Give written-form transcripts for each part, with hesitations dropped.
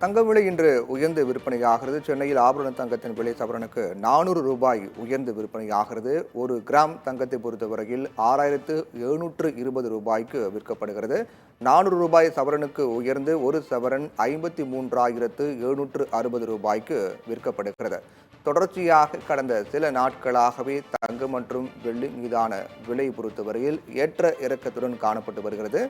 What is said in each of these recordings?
தங்கம் விலை இன்று உயர்ந்து விற்பனையாகிறது. சென்னையில் ஆபரண தங்கத்தின் விலை சவரனுக்கு ரூபாய் 400 உயர்ந்து விற்பனையாகிறது. ஒரு கிராம் தங்கத்தை பொறுத்தவரையில் 6720 ரூபாய்க்கு விற்கப்படுகிறது. ரூபாய் 400 சவரனுக்கு உயர்ந்து ஒரு சவரன் 53,760 ரூபாய்க்கு விற்கப்படுகிறது. தொடர்ச்சியாக கடந்த சில நாட்களாகவே தங்கம் மற்றும் வெள்ளி மீதான விலை பொறுத்தவரையில் ஏற்ற இறக்கத்துடன் காணப்பட்டு வருகிறது.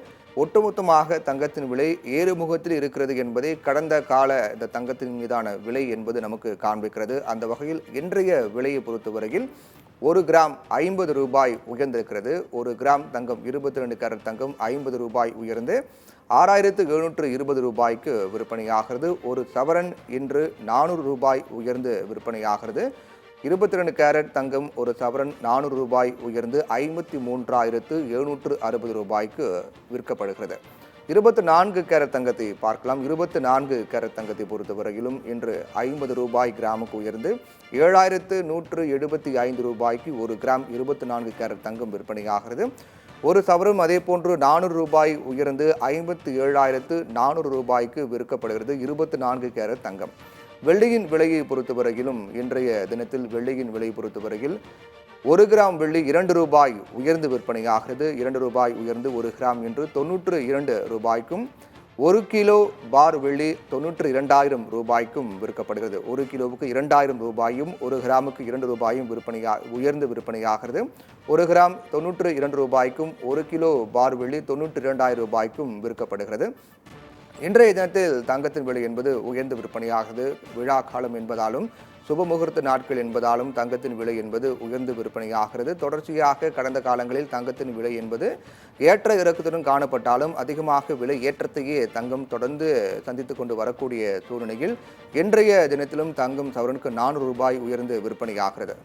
ஒட்டுமொத்தமாக தங்கத்தின் விலை ஏறுமுகத்தில் இருக்கிறது என்பதை கடந்த கால இந்த தங்கத்தின் மீதான விலை என்பது நமக்கு காண்பிக்கிறது. அந்த வகையில் இன்றைய விலையை பொறுத்தவரையில் ஒரு கிராம் 50 ரூபாய் உயர்ந்திருக்கிறது. ஒரு கிராம் தங்கம் 22 கேரட் தங்கம் 50 ரூபாய் உயர்ந்து 6720 ரூபாய்க்கு விற்பனையாகிறது. ஒரு சவரன் இன்று 400 ரூபாய் உயர்ந்து விற்பனையாகிறது. 22 கேரட் தங்கம் ஒரு சவரன் 400 ரூபாய் உயர்ந்து 53,760 ரூபாய்க்கு விற்கப்படுகிறது. 24 கேரட் தங்கத்தை பார்க்கலாம். 24 கேரட் தங்கத்தை பொறுத்தவரையிலும் இன்று 50 ரூபாய் கிராமுக்கு உயர்ந்து 7175 ரூபாய்க்கு ஒரு கிராம் 24 கேரட் தங்கம் விற்பனையாகிறது. ஒரு சவரம் அதே போன்று 400 ரூபாய் உயர்ந்து 57,400 ரூபாய்க்கு விற்கப்படுகிறது. 24 கேரட் தங்கம். வெள்ளியின் விலையை பொறுத்தவரையிலும் இன்றைய தினத்தில் வெள்ளியின் விலை பொறுத்தவரையில் ஒரு கிராம் வெள்ளி 2 ரூபாய் உயர்ந்து விற்பனையாகிறது. 2 ரூபாய் உயர்ந்து ஒரு கிராம் என்று 92 ரூபாய்க்கும், ஒரு கிலோ பார் வெள்ளி 92,000 ரூபாய்க்கும் விற்கப்படுகிறது. ஒரு கிலோவுக்கு 2,000 ரூபாயும் ஒரு கிராமுக்கு 2 ரூபாயும் உயர்ந்து விற்பனையாகிறது. ஒரு கிராம் 92 ரூபாய்க்கும் ஒரு கிலோ பார் வெள்ளி 92,000 ரூபாய்க்கும் விற்கப்படுகிறது. இன்றைய தினத்தில் தங்கத்தின் விலை என்பது உயர்ந்து விற்பனையாகிறது. விழா காலம் என்பதாலும் சுப முகூர்த்த நாட்கள் என்பதாலும் தங்கத்தின் விலை என்பது உயர்ந்து விற்பனையாகிறது. தொடர்ச்சியாக கடந்த காலங்களில் தங்கத்தின் விலை என்பது ஏற்ற இறக்கத்துடன் காணப்பட்டாலும் அதிகமாக விலை ஏற்றத்தையே தங்கம் தொடர்ந்து சந்தித்துக் கொண்டு வரக்கூடிய சூழ்நிலையில் இன்றைய தினத்திலும் தங்கம் சவரனுக்கு 400 ரூபாய் உயர்ந்து விற்பனையாகிறது.